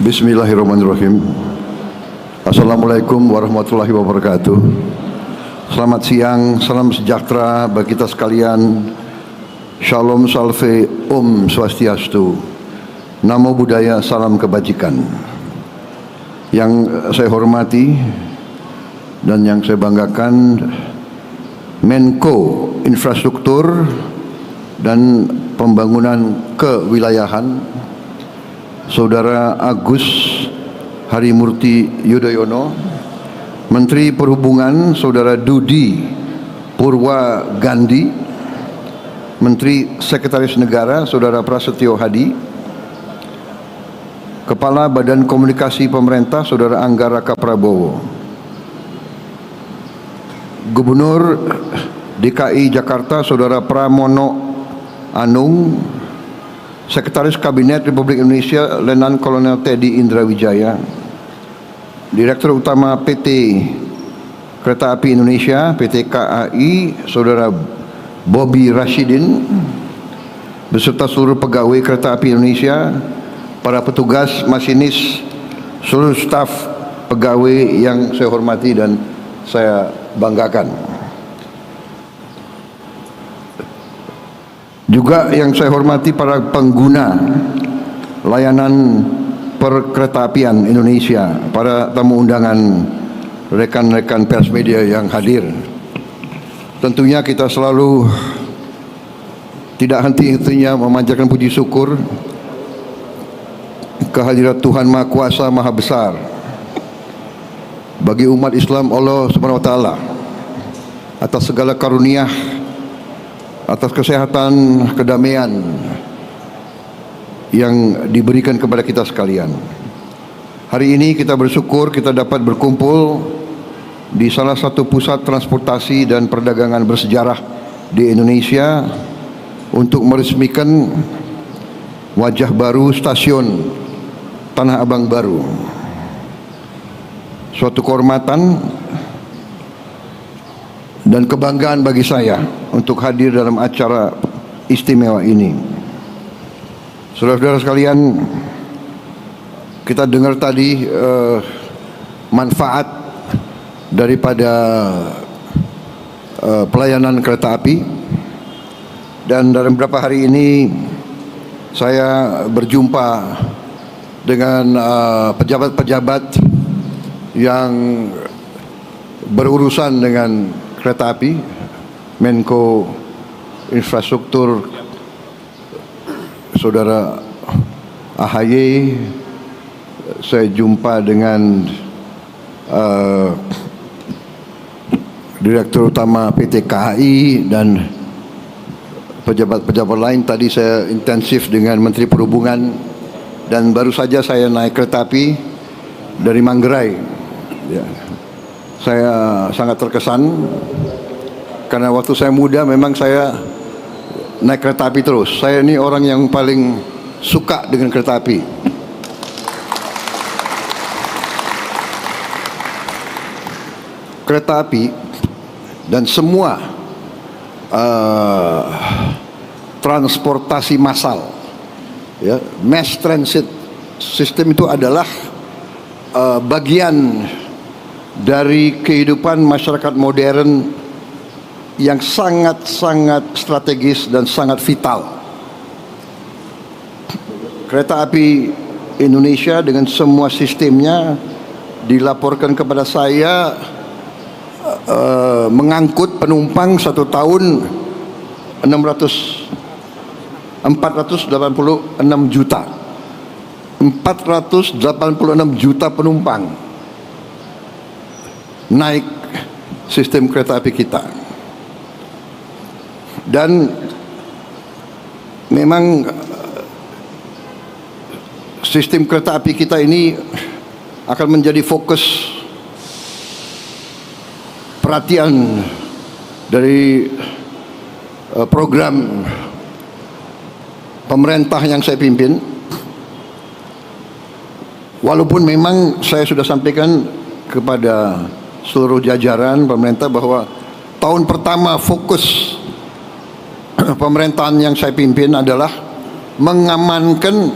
Bismillahirrahmanirrahim. Assalamualaikum warahmatullahi wabarakatuh. Selamat siang, salam sejahtera bagi kita sekalian. Shalom salve, Om Swastiastu. Namo Buddhaya, salam kebajikan. Yang saya hormati dan yang saya banggakan, Menko Infrastruktur dan Pembangunan Kewilayahan, Saudara Agus Harimurti Yudhoyono, Menteri Perhubungan Saudara Dudi Purwa Gandhi, Menteri Sekretaris Negara Saudara Prasetyo Hadi, Kepala Badan Komunikasi Pemerintah Saudara Angga Raka Prabowo, Gubernur DKI Jakarta Saudara Pramono Anung, Sekretaris Kabinet Republik Indonesia Letnan Kolonel Teddy Indrawijaya, Direktur Utama PT Kereta Api Indonesia PT KAI Saudara Bobby Rashidin, beserta seluruh pegawai Kereta Api Indonesia, para petugas, masinis, seluruh staf pegawai yang saya hormati dan saya banggakan. Juga yang saya hormati para pengguna layanan perkeretaapian Indonesia, para tamu undangan, rekan-rekan pers media yang hadir. Tentunya kita selalu tidak henti-hentinya memanjatkan puji syukur kehadirat Tuhan Maha Kuasa Maha Besar bagi umat Islam Allah Subhanahu wa taala atas segala karunia, atas kesehatan, kedamaian yang diberikan kepada kita sekalian. Hari ini kita bersyukur kita dapat berkumpul di salah satu pusat transportasi dan perdagangan bersejarah di Indonesia untuk meresmikan wajah baru stasiun Tanah Abang baru. Suatu kehormatan dan kebanggaan bagi saya untuk hadir dalam acara istimewa ini. Saudara-saudara sekalian, kita dengar tadi manfaat daripada pelayanan kereta api, dan dalam beberapa hari ini saya berjumpa dengan pejabat-pejabat yang berurusan dengan kereta api, Menko Infrastruktur Saudara AHY, saya jumpa dengan Direktur Utama PT KAI dan pejabat-pejabat lain. Tadi saya intensif dengan Menteri Perhubungan, dan baru saja saya naik kereta api dari Manggarai. Ya. Saya sangat terkesan karena waktu saya muda memang saya naik kereta api terus. Saya ini orang yang paling suka dengan kereta api. Kereta api dan semua transportasi massal, ya, mass transit system itu adalah bagian dari kehidupan masyarakat modern yang sangat-sangat strategis dan sangat vital. Kereta api Indonesia dengan semua sistemnya dilaporkan kepada saya mengangkut penumpang satu tahun 486 juta. 486 juta penumpang naik sistem kereta api kita. Dan memang sistem kereta api kita ini akan menjadi fokus perhatian dari program pemerintah yang saya pimpin. Walaupun memang saya sudah sampaikan kepada seluruh jajaran pemerintah bahwa tahun pertama fokus pemerintahan yang saya pimpin adalah mengamankan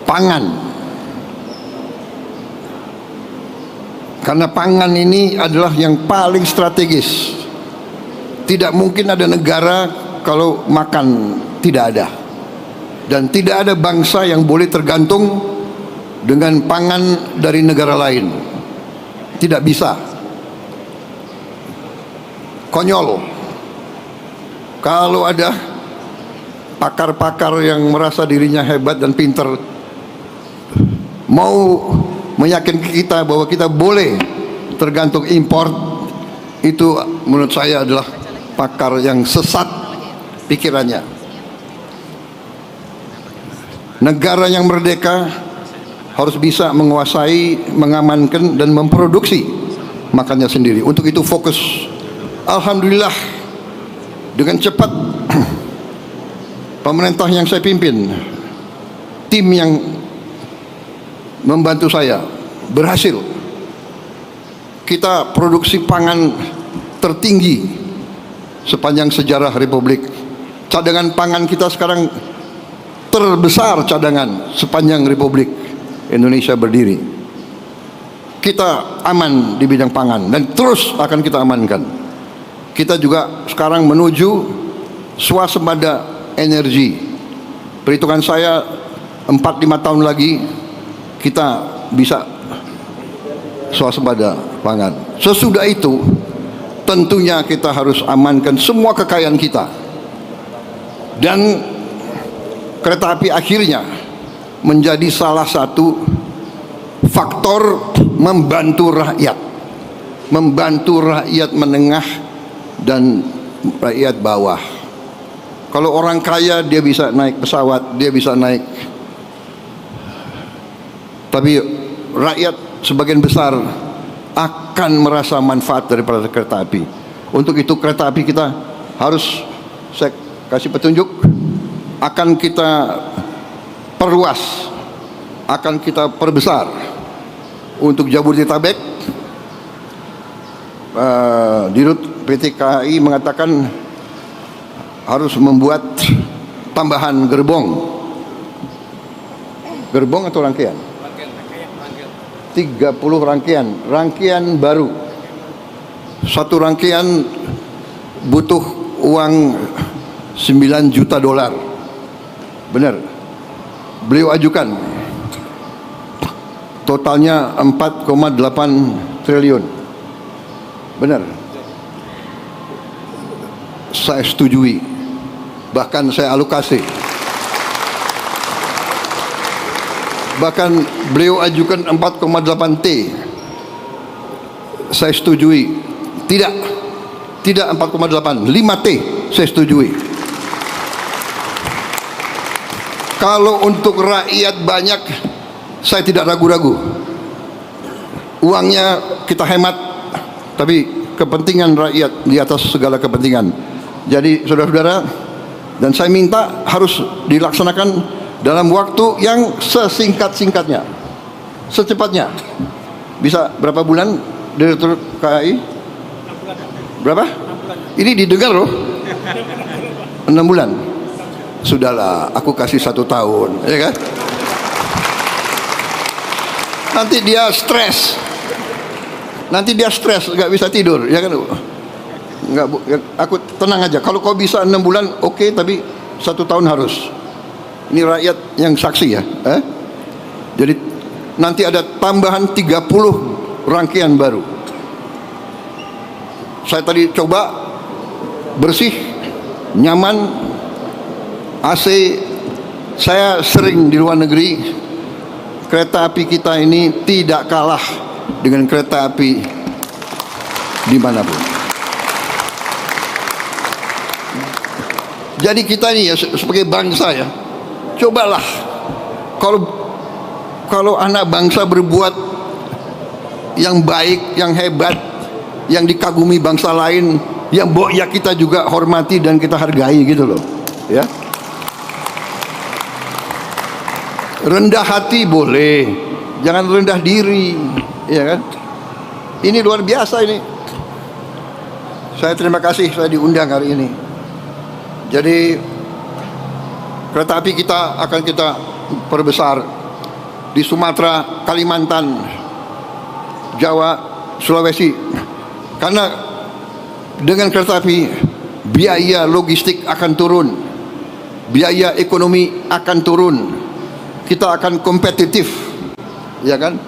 pangan Karena pangan ini adalah yang paling strategis. Tidak mungkin ada negara kalau makan tidak ada. Dan tidak ada bangsa yang boleh tergantung dengan pangan dari negara lain. Tidak bisa. Konyol kalau ada pakar-pakar yang merasa dirinya hebat dan pintar mau meyakinkan kita bahwa kita boleh tergantung impor, itu menurut saya adalah pakar yang sesat pikirannya. Negara yang merdeka harus bisa menguasai, mengamankan dan memproduksi makannya sendiri. Untuk itu fokus. Alhamdulillah dengan cepat pemerintah yang saya pimpin, tim yang membantu saya berhasil. Kita produksi pangan tertinggi sepanjang sejarah Republik. Cadangan pangan kita sekarang terbesar cadangan sepanjang Republik Indonesia berdiri. Kita aman di bidang pangan dan terus akan kita amankan. Kita juga sekarang menuju swasembada energi. Perhitungan saya 4-5 tahun lagi kita bisa swasembada pangan. Sesudah itu tentunya kita harus amankan semua kekayaan kita. Dan kereta api akhirnya menjadi salah satu faktor membantu rakyat. Membantu rakyat menengah dan rakyat bawah. Kalau orang kaya dia bisa naik pesawat, dia bisa naik. Tapi rakyat sebagian besar akan merasa manfaat daripada kereta api. Untuk itu kereta api kita harus, saya kasih petunjuk, akan kita perluas, akan kita perbesar. Untuk Jabodetabek, Dirut PT KAI mengatakan harus membuat tambahan gerbong atau rangkaian 30 rangkaian baru. Satu rangkaian butuh uang 9 juta dolar. Benar, beliau ajukan totalnya 4,8 triliun. Benar, saya setujui, bahkan saya alokasi. Bahkan beliau ajukan 4,8 T, saya setujui. Tidak 4,8, 5 T saya setujui. Kalau untuk rakyat banyak, saya tidak ragu-ragu. Uangnya kita hemat, tapi kepentingan rakyat di atas segala kepentingan. Jadi saudara-saudara, dan saya minta harus dilaksanakan dalam waktu yang sesingkat-singkatnya, secepatnya. Bisa berapa bulan Direktur KAI? Berapa? Ini didengar loh. 6 bulan. Sudahlah, aku kasih 1 tahun, ya kan? Nanti dia stres. Nggak bisa tidur, ya kan? Nggak, aku tenang aja. Kalau kau bisa 6 bulan, oke, tapi 1 tahun harus. Ini rakyat yang saksi ya. Jadi nanti ada tambahan 30 rangkaian baru. Saya tadi coba, bersih, nyaman, AC. Saya sering di luar negeri. Kereta api kita ini tidak kalah dengan kereta api dimanapun. Jadi kita ini ya sebagai bangsa ya, cobalah kalau anak bangsa berbuat yang baik, yang hebat, yang dikagumi bangsa lain, yang ya kita juga hormati dan kita hargai gitu loh, ya. Rendah hati boleh, jangan rendah diri, ya kan? Ini luar biasa ini. Saya terima kasih saya diundang hari ini. Jadi kereta api kita akan kita perbesar di Sumatera, Kalimantan, Jawa, Sulawesi. Karena dengan kereta api biaya logistik akan turun, biaya ekonomi akan turun, kita akan kompetitif, ya kan?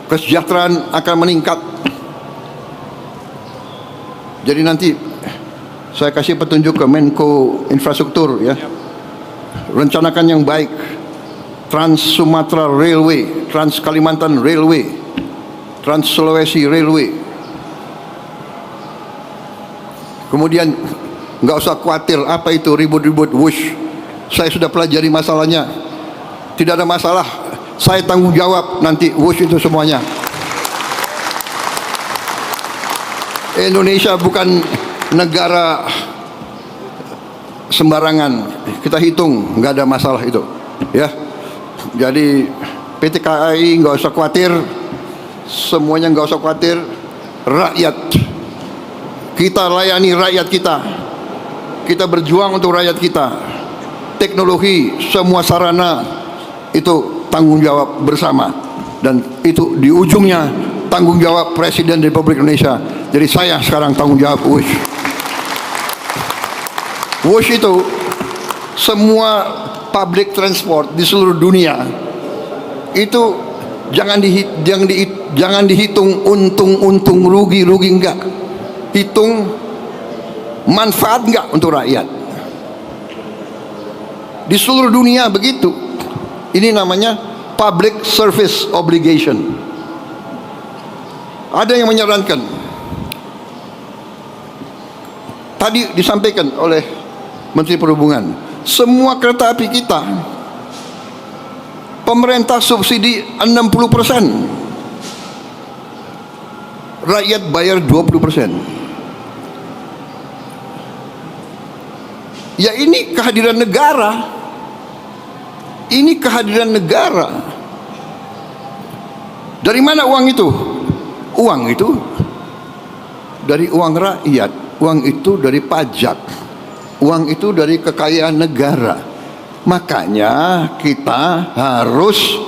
Kesejahteraan akan meningkat. Jadi nanti saya kasih petunjuk ke Menko Infrastruktur, ya, rencanakan yang baik. Trans Sumatera Railway, Trans Kalimantan Railway, Trans Sulawesi Railway. Kemudian nggak usah khawatir apa itu ribut-ribut wush. Saya sudah pelajari masalahnya. Tidak ada masalah. Saya tanggung jawab nanti wush itu semuanya. Indonesia bukan negara sembarangan. Kita hitung, nggak ada masalah itu, ya. Jadi PT KAI nggak usah khawatir, semuanya nggak usah khawatir. Rakyat, kita layani rakyat kita, kita berjuang untuk rakyat kita. Teknologi, semua sarana itu tanggung jawab bersama, dan itu di ujungnya tanggung jawab Presiden Republik Indonesia. Jadi saya sekarang tanggung jawab WUSH. WUSH itu semua public transport di seluruh dunia itu jangan dihitung untung rugi enggak, hitung manfaat enggak untuk rakyat. Di seluruh dunia begitu. Ini namanya public service obligation. Ada yang menyarankan, tadi disampaikan oleh Menteri Perhubungan, semua kereta api kita pemerintah subsidi 60%, rakyat bayar 20%. Ya ini kehadiran negara. Ini kehadiran negara. Dari mana uang itu? Uang itu dari uang rakyat. Uang itu dari pajak. Uang itu dari kekayaan negara. Makanya kita harus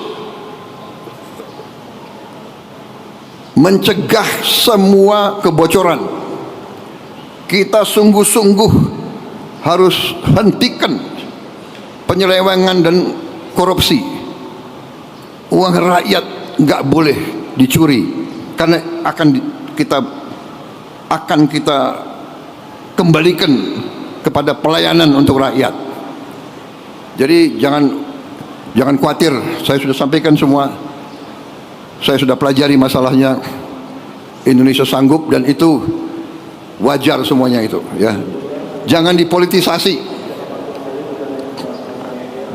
mencegah semua kebocoran. Kita sungguh-sungguh harus hentikan penyelewengan dan korupsi. Uang rakyat nggak boleh dicuri, karena akan kita kembalikan kepada pelayanan untuk rakyat. Jadi jangan khawatir, saya sudah sampaikan semua. Saya sudah pelajari masalahnya. Indonesia sanggup, dan itu wajar semuanya itu, ya. Jangan dipolitisasi.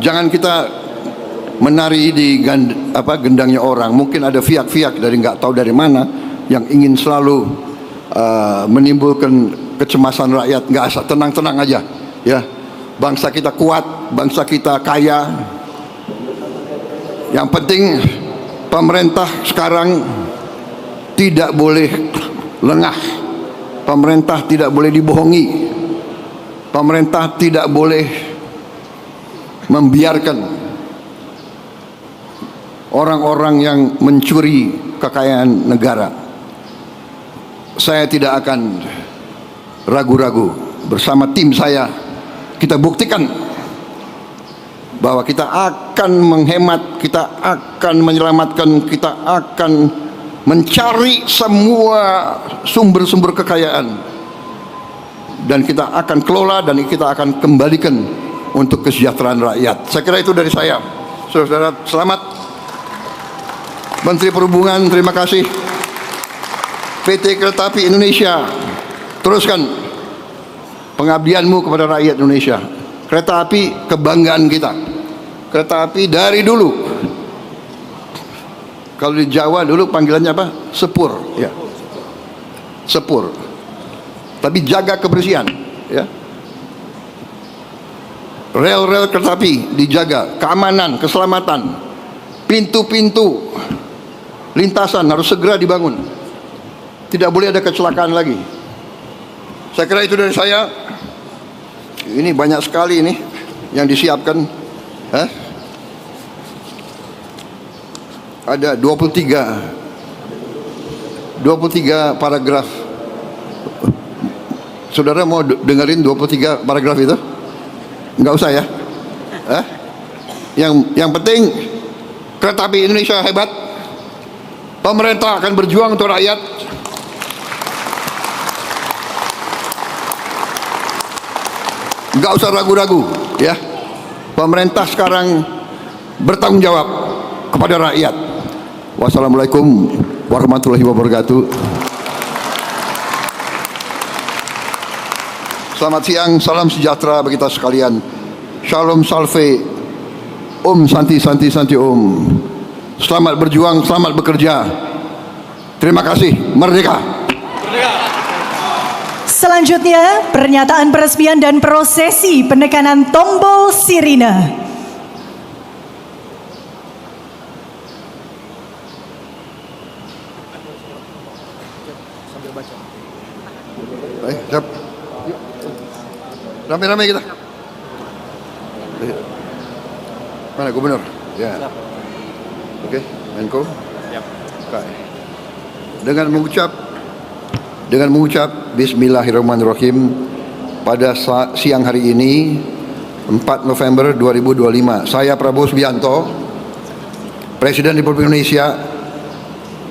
Jangan kita menari di gendangnya orang. Mungkin ada fiak-fiak dari nggak tahu dari mana yang ingin selalu menimbulkan kecemasan rakyat. Nggak asal, tenang-tenang aja, ya. Bangsa kita kuat, bangsa kita kaya. Yang penting pemerintah sekarang tidak boleh lengah. Pemerintah tidak boleh dibohongi. Pemerintah tidak boleh membiarkan orang-orang yang mencuri kekayaan negara. Saya tidak akan ragu-ragu. Bersama tim saya, kita buktikan bahwa kita akan menghemat, kita akan menyelamatkan, kita akan mencari semua sumber-sumber kekayaan, dan kita akan kelola dan kita akan kembalikan untuk kesejahteraan rakyat. Saya kira itu dari saya. Saudara, selamat. Menteri Perhubungan, terima kasih. PT Kereta Api Indonesia, teruskan pengabdianmu kepada rakyat Indonesia. Kereta api kebanggaan kita. Kereta api dari dulu. Kalau di Jawa dulu panggilannya apa? Sepur, ya. Sepur. Tapi jaga kebersihan, ya. Rel-rel kereta api dijaga, keamanan, keselamatan, pintu-pintu lintasan harus segera dibangun. Tidak boleh ada kecelakaan lagi. Saya kira itu dari saya. Ini banyak sekali ini yang disiapkan. Ada 23 23 paragraf. Saudara mau dengerin 23 paragraf itu? Enggak usah ya. Yang penting kereta api Indonesia hebat. Pemerintah akan berjuang untuk rakyat. Enggak usah ragu-ragu ya. Pemerintah sekarang bertanggung jawab kepada rakyat. Wassalamualaikum warahmatullahi wabarakatuh. Selamat siang, salam sejahtera bagi kita sekalian. Shalom salve, Santi Santi Santi Om. Selamat berjuang, selamat bekerja. Terima kasih, merdeka. Selanjutnya, pernyataan peresmian dan prosesi penekanan tombol sirine. Baik, siap. Rame-rame kita. Mana gubernur? Ya. Oke, Menko. Siap. Dengan mengucap Bismillahirrahmanirrahim pada siang hari ini 4 November 2025, saya Prabowo Subianto, Presiden Republik Indonesia,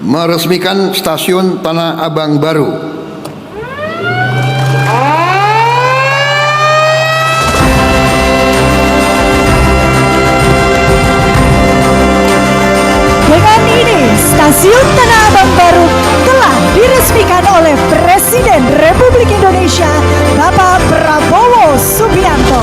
meresmikan stasiun Tanah Abang baru. Dengan ini, stasiun Tanah Abang baru telah diresmikan oleh Presiden Republik Indonesia, Bapak Prabowo Subianto.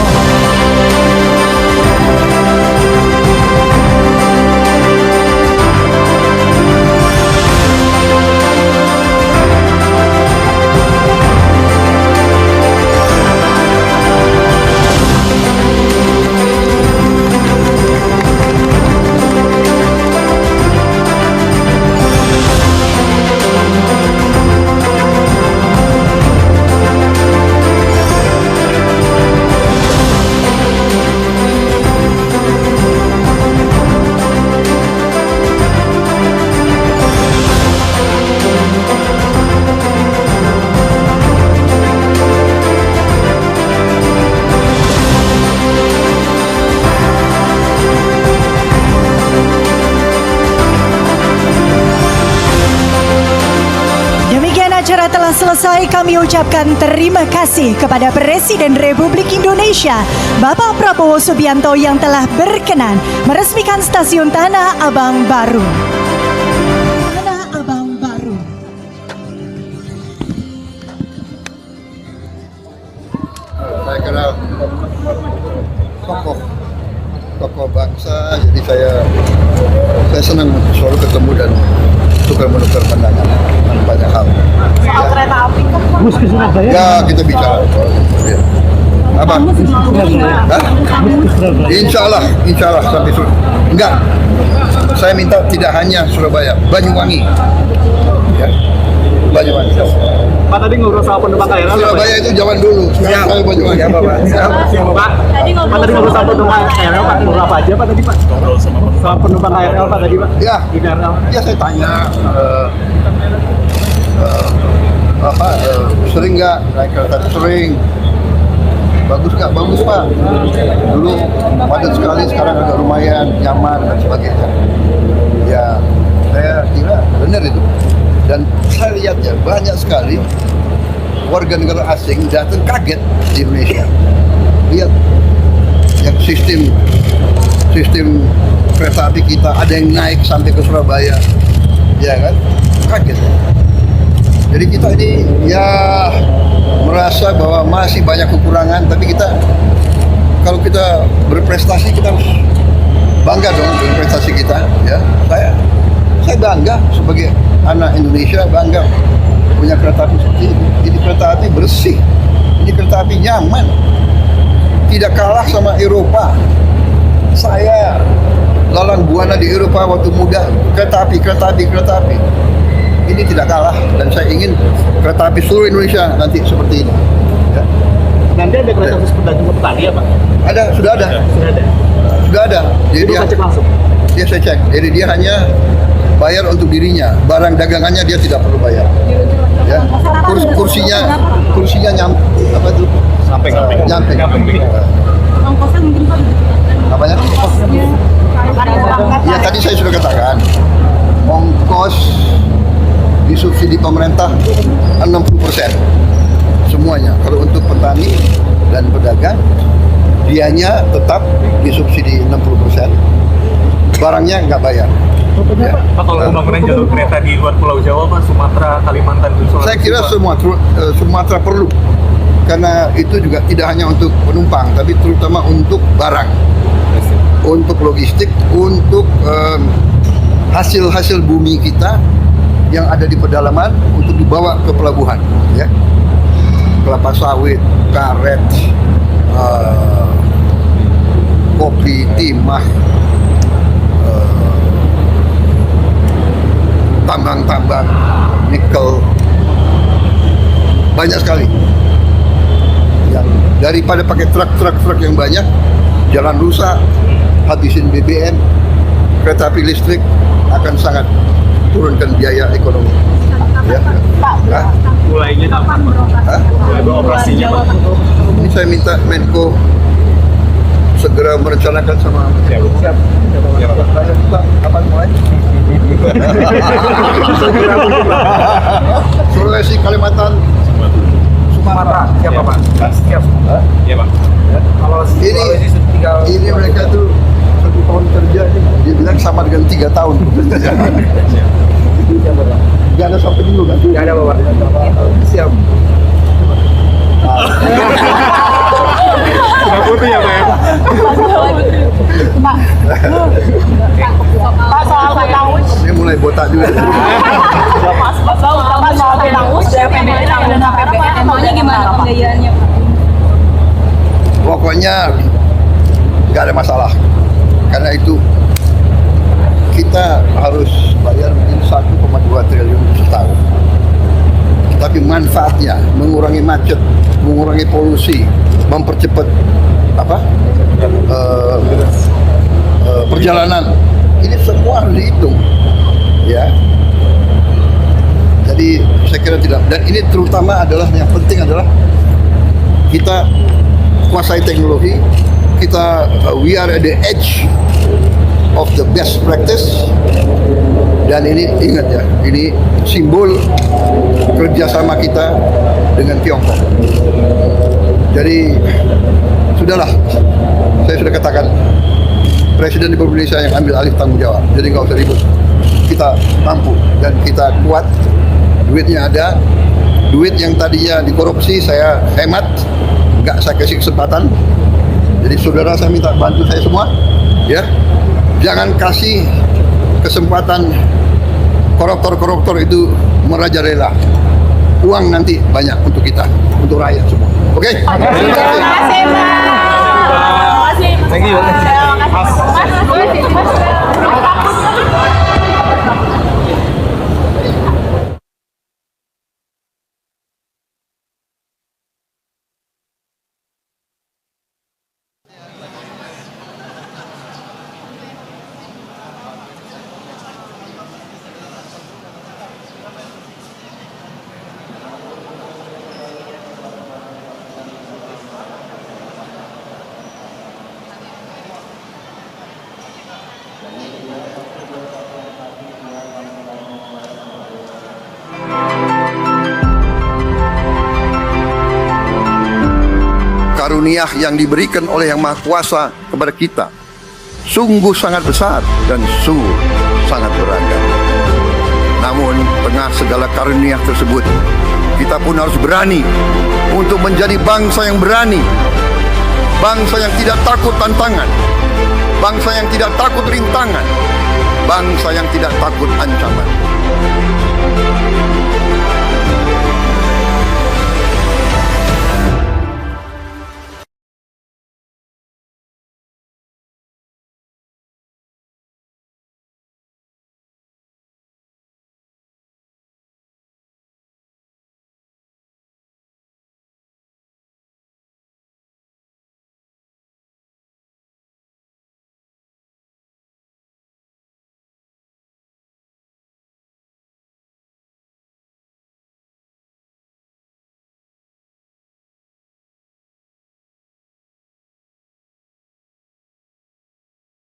Acara telah selesai, kami ucapkan terima kasih kepada Presiden Republik Indonesia, Bapak Prabowo Subianto yang telah berkenan meresmikan stasiun Tanah Abang baru. Tanah Abang baru. Saya kenal tokoh bangsa, jadi saya senang selalu ketemu dan tukar-menukar pandangan banyak hal. Soal kereta api kan Bus ke Surabaya. Ya, kita bicara. Ya. Apa? Hah? Insya Allah sampai enggak. Saya minta tidak hanya Surabaya, Banyuwangi. Ya. Banyuwangi. Pak tadi ngobrol sama penumpang KRL. Surabaya itu zaman dulu. Sekarang saya Banyuwangi. Ya, Pak. Pak. Tadi ngobrol sama penumpang KRL, Pak. Ngobrol apa aja, Pak tadi, Pak? Ngobrol sama penumpang KRL, Pak tadi, Pak. Ya. Di KRL. Ya, saya tanya sering nggak naik kereta? Sering. Bagus nggak? Bagus, Pak. Dulu padat sekali, sekarang agak lumayan nyaman dan sebagainya. Ya, saya kira benar itu. Dan saya lihat ya, banyak sekali warga negara asing datang kaget di Indonesia. Lihat yang sistem kereta api kita, ada yang naik sampai ke Surabaya, ya kan? Kaget. Jadi kita ini ya merasa bahwa masih banyak kekurangan, tapi kalau kita berprestasi kita harus bangga dong dengan prestasi kita. Ya, saya bangga sebagai anak Indonesia, bangga punya kereta api seperti ini. Ini kereta api bersih, ini kereta api nyaman, tidak kalah sama Eropa. Saya lalang buana di Eropa waktu muda, kereta api. Ini tidak kalah, dan saya ingin kereta api seluruh Indonesia nanti seperti ini. Ya. Nanti ada kereta khusus pedagang petani ya, Pak? Sudah ada. Sudah ada. Jadi Itu dia cek langsung. saya cek. Jadi dia hanya bayar untuk dirinya, barang dagangannya dia tidak perlu bayar. Ya. Kursinya apa itu? Nyamping. Ongkosnya mungkin Pak. Apanya? Ya tadi saya sudah katakan, ongkos disubsidi pemerintah 60% semuanya. Kalau untuk petani dan pedagang, dianya tetap disubsidi 60%, barangnya nggak bayar. Ya. Pak, kalau pembangunan jalur kereta di luar Pulau Jawa, Pak, Sumatera, Kalimantan, Sulawesi, Saya kira Sumatera perlu, karena itu juga tidak hanya untuk penumpang, tapi terutama untuk barang, untuk logistik, untuk hasil-hasil bumi kita yang ada di pedalaman untuk dibawa ke pelabuhan, ya. Kelapa sawit, karet, kopi, timah, tambang-tambang, nikel, banyak sekali. Yang daripada pakai truk yang banyak, jalan rusak, habisin BBM, kereta api listrik akan sangat turunkan biaya ekonomi. Ya. Hah? mulainya kapan, Pak? Hah? Mulai beroperasinya, Pak? Ini saya minta Menko segera merencanakan sama Siap. kapan mulai? Sulawesi, Kalimantan, Sumatera, siapa, Pak? Siap. Iya, Pak. Kalau ini mereka tuh 1 tahun kerja, dia bilang sama dengan 3 tahun. Gak ada sampai dulu kan? nggak ada, Bapak. Siap. Sudah putih ya, Pak, ya? Pak, soal hutang us. Ini mulai botak juga. Pak, soal hutang us, PBN dan APBN, maunya gimana pembiayaannya, Pak? Pokoknya nggak ada masalah, karena itu kita harus bayar mungkin 1,2 triliun setahun. Tapi manfaatnya mengurangi macet, mengurangi polusi, mempercepat perjalanan. Ini semua harus dihitung, ya. Jadi saya kira tidak. Dan ini terutama adalah yang penting adalah kita kuasai teknologi. Kita we are at the edge of the best practice. Dan ini ingat ya, ini simbol kerjasama kita dengan Tiongkok. Jadi sudahlah, saya sudah katakan Presiden Republik Indonesia yang ambil alih tanggung jawab. Jadi nggak usah ribut. Kita mampu dan kita kuat. Duitnya ada. Duit yang tadinya dikorupsi saya hemat, nggak saya kasih kesempatan. Jadi saudara, saya minta bantu saya semua, ya. Jangan kasih kesempatan koruptor itu merajalela. Uang nanti banyak untuk kita, untuk rakyat semua. Oke? Terima kasih, Pak. Thank you. Karunia yang diberikan oleh Yang Maha Kuasa kepada kita sungguh sangat besar dan sungguh sangat beragam. Namun tengah segala karunia tersebut, kita pun harus berani untuk menjadi bangsa yang berani, bangsa yang tidak takut tantangan, bangsa yang tidak takut rintangan, bangsa yang tidak takut ancaman.